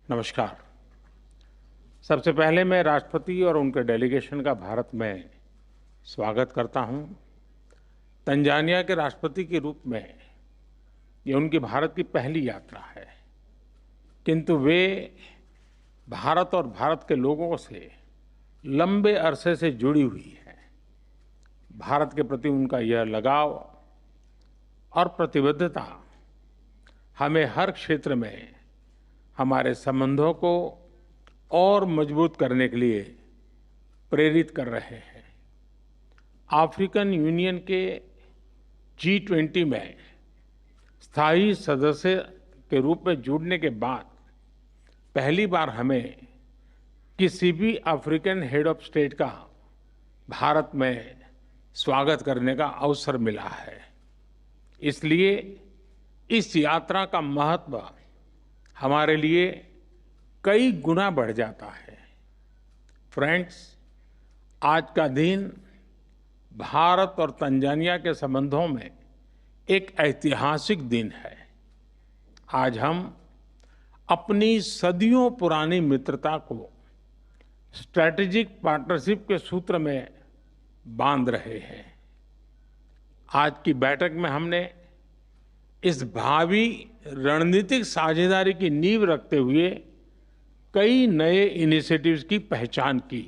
नमस्कार। सबसे पहले मैं राष्ट्रपति और उनके डेलीगेशन का भारत में स्वागत करता हूं। तंजानिया के राष्ट्रपति के रूप में ये उनकी भारत की पहली यात्रा है, किंतु वे भारत और भारत के लोगों से लंबे अरसे से जुड़ी हुई हैं। भारत के प्रति उनका यह लगाव और प्रतिबद्धता हमें हर क्षेत्र में हमारे संबंधों को और मजबूत करने के लिए प्रेरित कर रहे हैं। अफ्रीकन यूनियन के G20 में स्थायी सदस्य के रूप में जुड़ने के बाद पहली बार हमें किसी भी अफ्रीकन हेड ऑफ स्टेट का भारत में स्वागत करने का अवसर मिला है। इसलिए इस यात्रा का महत्व हमारे लिए कई गुना बढ़ जाता है। फ्रेंड्स, आज का दिन भारत और तंजानिया के संबंधों में एक ऐतिहासिक दिन है। आज हम अपनी सदियों पुरानी मित्रता को स्ट्रैटेजिक पार्टनरशिप के सूत्र में बांध रहे हैं। आज की बैठक में हमने इस भावी रणनीतिक साझेदारी की नींव रखते हुए कई नए इनिशिएटिव्स की पहचान की।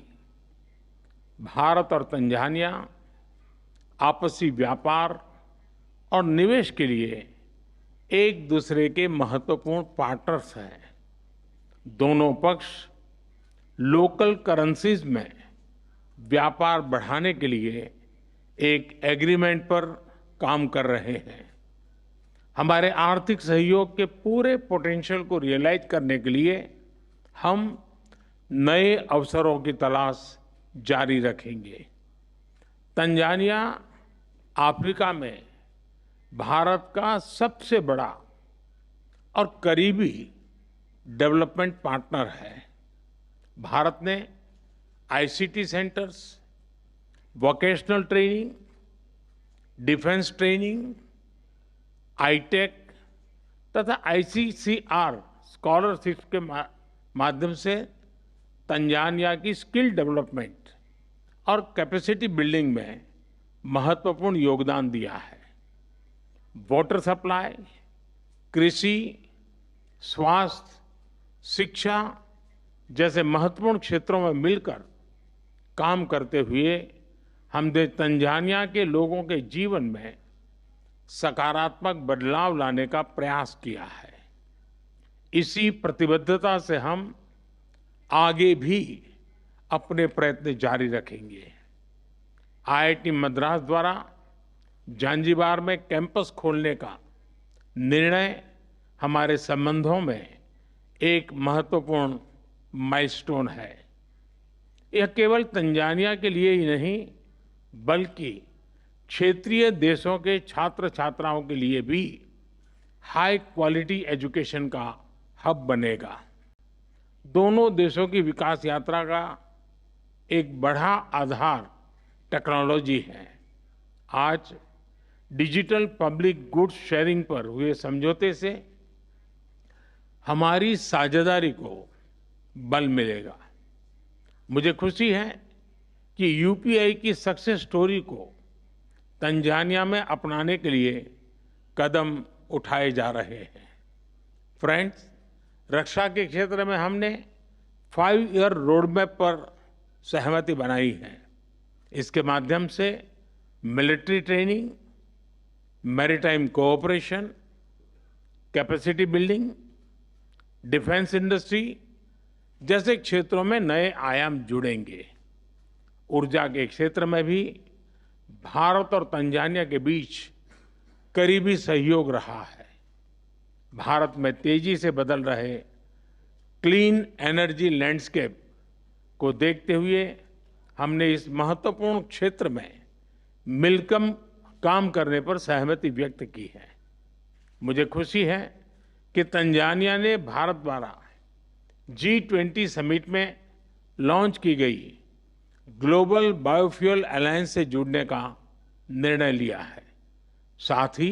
भारत और तंजानिया आपसी व्यापार और निवेश के लिए एक दूसरे के महत्वपूर्ण पार्टनर्स हैं। दोनों पक्ष लोकल करेंसीज में व्यापार बढ़ाने के लिए एक एग्रीमेंट पर काम कर रहे हैं। हमारे आर्थिक सहयोग के पूरे पोटेंशियल को रियलाइज करने के लिए हम नए अवसरों की तलाश जारी रखेंगे। तंजानिया अफ्रीका में भारत का सबसे बड़ा और करीबी डेवलपमेंट पार्टनर है। भारत ने ICT centres, vocational training, defence training, ITEC तथा ICCR स्कॉलरशिप के माध्यम से तंजानिया की स्किल डेवलपमेंट और कैपेसिटी बिल्डिंग में महत्वपूर्ण योगदान दिया है। वाटर सप्लाई, कृषि, स्वास्थ्य, शिक्षा जैसे महत्वपूर्ण क्षेत्रों में मिलकर काम करते हुए हमने तंजानिया के लोगों के जीवन में सकारात्मक बदलाव लाने का प्रयास किया है। इसी प्रतिबद्धता से हम आगे भी अपने प्रयत्न जारी रखेंगे। IIT मद्रास द्वारा जांजिबार में कैंपस खोलने का निर्णय हमारे संबंधों में एक महत्वपूर्ण माइलस्टोन है। यह केवल तंजानिया के लिए ही नहीं, बल्कि क्षेत्रीय देशों के छात्र छात्राओं के लिए भी हाई क्वालिटी एजुकेशन का हब बनेगा। दोनों देशों की विकास यात्रा का एक बड़ा आधार टेक्नोलॉजी है। आज डिजिटल पब्लिक गुड्स शेयरिंग पर हुए समझौते से हमारी साझेदारी को बल मिलेगा। मुझे खुशी है कि UPI की सक्सेस स्टोरी को तंजानिया में अपनाने के लिए कदम उठाए जा रहे हैं। फ्रेंड्स, रक्षा के क्षेत्र में हमने 5-year रोडमैप पर सहमति बनाई है। इसके माध्यम से military training, maritime cooperation, capacity building, defence industry जैसे क्षेत्रों में नए आयाम जुड़ेंगे। ऊर्जा के क्षेत्र में भी भारत और तंजानिया के बीच करीबी सहयोग रहा है। भारत में तेजी से बदल रहे क्लीन एनर्जी लैंडस्केप को देखते हुए हमने इस महत्वपूर्ण क्षेत्र में मिलकर काम करने पर सहमति व्यक्त की है। मुझे खुशी है कि तंजानिया ने भारत द्वारा G20 समिट में लॉन्च की गई ग्लोबल बायोफ्यूल अलायंस से जुड़ने का निर्णय लिया है। साथ ही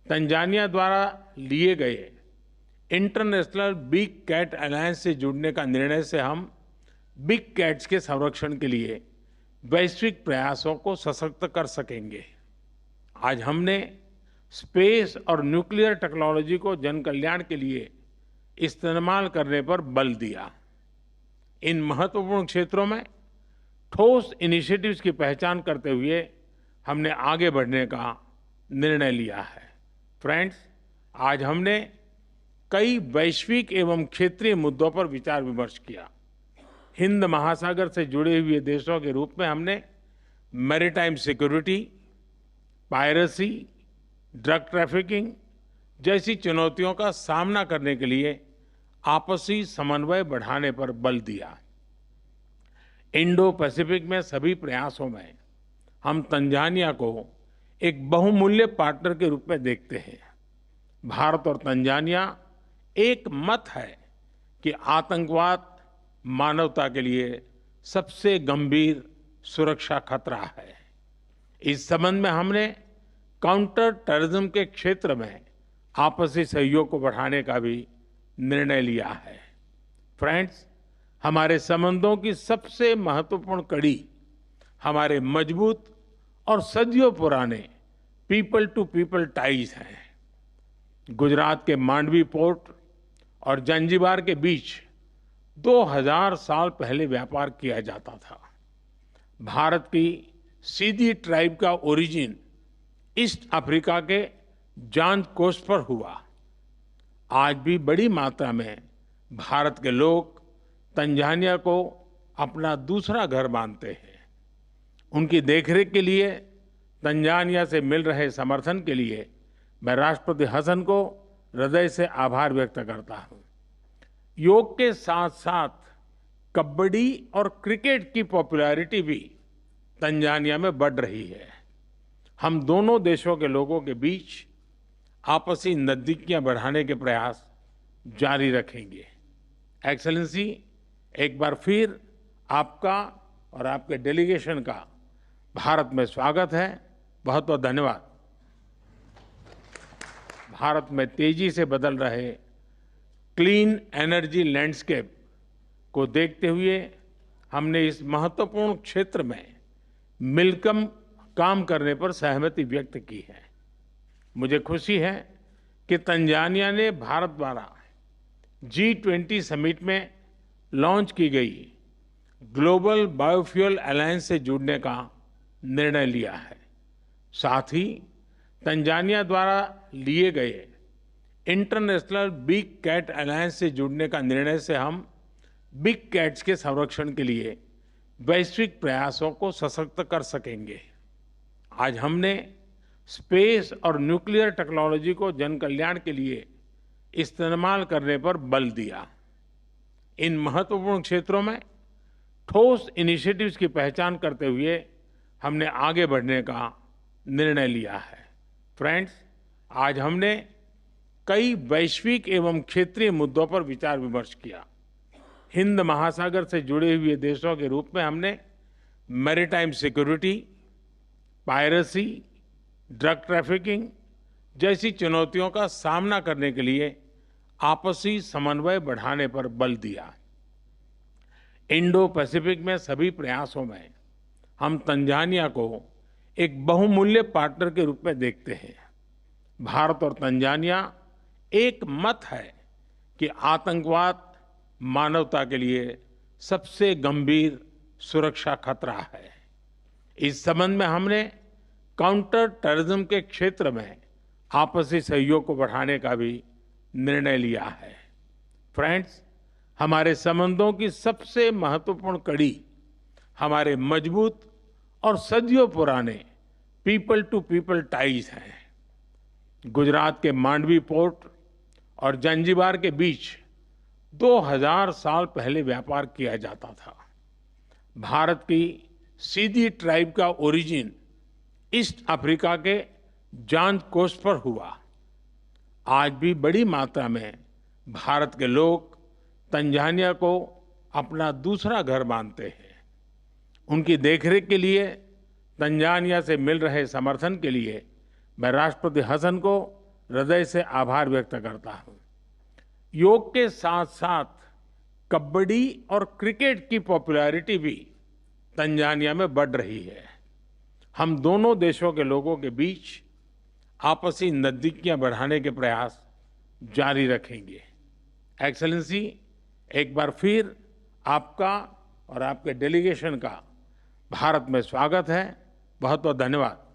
तंजानिया द्वारा लिए गए इंटरनेशनल बिग कैट अलायंस से जुड़ने का निर्णय से हम बिग कैट्स के संरक्षण के लिए वैश्विक प्रयासों को सशक्त कर सकेंगे। आज हमने स्पेस और न्यूक्लियर टेक्नोलॉजी को जन कल्याण के लिए इस्तेमाल करने पर बल दिया। इन महत्वपूर्ण क्षेत्रों में ठोस इनिशिएटिव्स की पहचान करते हुए हमने आगे बढ़ने का निर्णय लिया है। फ्रेंड्स, आज हमने कई वैश्विक एवं क्षेत्रीय मुद्दों पर विचार विमर्श किया। हिंद महासागर से जुड़े हुए देशों के रूप में हमने maritime security, piracy, drug trafficking जैसी चुनौतियों का सामना करने के लिए आपसी समन्वय बढ़ाने पर बल दिया। इंडो पैसिफिक में सभी प्रयासों में हम तंजानिया को एक बहुमूल्य पार्टनर के रूप में देखते हैं। भारत और तंजानिया एक मत है कि आतंकवाद मानवता के लिए सबसे गंभीर सुरक्षा खतरा है। इस संबंध में हमने काउंटर टेररिज्म के क्षेत्र में आपसी सहयोग को बढ़ाने का भी निर्णय लिया है। फ्रेंड्स, हमारे संबंधों की सबसे महत्वपूर्ण कड़ी हमारे मजबूत और सदियों पुराने पीपल टू पीपल टाइज हैं। गुजरात के मांडवी पोर्ट और जंजीबार के बीच 2000 साल पहले व्यापार किया जाता था। भारत की सीधी ट्राइब का ओरिजिन ईस्ट अफ्रीका के जांज कोस्ट पर हुआ। आज भी बड़ी मात्रा में भारत के लोग तंजानिया को अपना दूसरा घर मानते हैं। उनकी देखरेख के लिए तंजानिया से मिल रहे समर्थन के लिए मैं राष्ट्रपति हसन को हृदय से आभार व्यक्त करता हूं। योग के साथ साथ कबड्डी और क्रिकेट की पॉपुलैरिटी भी तंजानिया में बढ़ रही है। हम दोनों देशों के लोगों के बीच आपसी नजदीकियां बढ़ाने के प्रयास जारी रखेंगे। एक्सेलेंसी, एक बार फिर आपका और आपके डेलीगेशन का भारत में स्वागत है। बहुत बहुत धन्यवाद। भारत में तेजी से बदल रहे क्लीन एनर्जी लैंडस्केप को देखते हुए हमने इस महत्वपूर्ण क्षेत्र में मिलकर काम करने पर सहमति व्यक्त की है। मुझे खुशी है कि तंजानिया ने भारत द्वारा G20 समिट में लॉन्च की गई ग्लोबल बायोफ्यूल अलायंस से जुड़ने का निर्णय लिया है। साथ ही तंजानिया द्वारा लिए गए इंटरनेशनल बिग कैट अलायंस से जुड़ने का निर्णय से हम बिग कैट्स के संरक्षण के लिए वैश्विक प्रयासों को सशक्त कर सकेंगे। आज हमने स्पेस और न्यूक्लियर टेक्नोलॉजी को जन कल्याण के लिए इस्तेमाल करने पर बल दिया। इन महत्वपूर्ण क्षेत्रों में ठोस इनिशिएटिव्स की पहचान करते हुए हमने आगे बढ़ने का निर्णय लिया है। फ्रेंड्स, आज हमने कई वैश्विक एवं क्षेत्रीय मुद्दों पर विचार विमर्श किया। हिंद महासागर से जुड़े हुए देशों के रूप में हमने maritime security, piracy, drug trafficking जैसी चुनौतियों का सामना करने के लिए आपसी समन्वय बढ़ाने पर बल दिया। इंडो पैसिफिक में सभी प्रयासों में हम तंजानिया को एक बहुमूल्य पार्टनर के रूप में देखते हैं। भारत और तंजानिया एक मत है कि आतंकवाद मानवता के लिए सबसे गंभीर सुरक्षा खतरा है। इस संबंध में हमने काउंटर टेररिज्म के क्षेत्र में आपसी सहयोग को बढ़ाने का भी निर्णय लिया है। फ्रेंड्स, हमारे संबंधों की सबसे महत्वपूर्ण कड़ी हमारे मजबूत और सदियों पुराने पीपल टू पीपल टाइज हैं। गुजरात के मांडवी पोर्ट और जंजीबार के बीच 2000 साल पहले व्यापार किया जाता था। भारत की सीधी ट्राइब का ओरिजिन ईस्ट अफ्रीका के जांज कोस्ट पर हुआ। आज भी बड़ी मात्रा में भारत के लोग तंजानिया को अपना दूसरा घर मानते हैं। उनकी देखरेख के लिए तंजानिया से मिल रहे समर्थन के लिए मैं राष्ट्रपति हसन को हृदय से आभार व्यक्त करता हूं। योग के साथ साथ कबड्डी और क्रिकेट की पॉपुलैरिटी भी तंजानिया में बढ़ रही है। हम दोनों देशों के लोगों के बीच आपसी नजदीकियां बढ़ाने के प्रयास जारी रखेंगे। एक्सेलेंसी, एक बार फिर आपका और आपके डेलीगेशन का भारत में स्वागत है। बहुत बहुत धन्यवाद।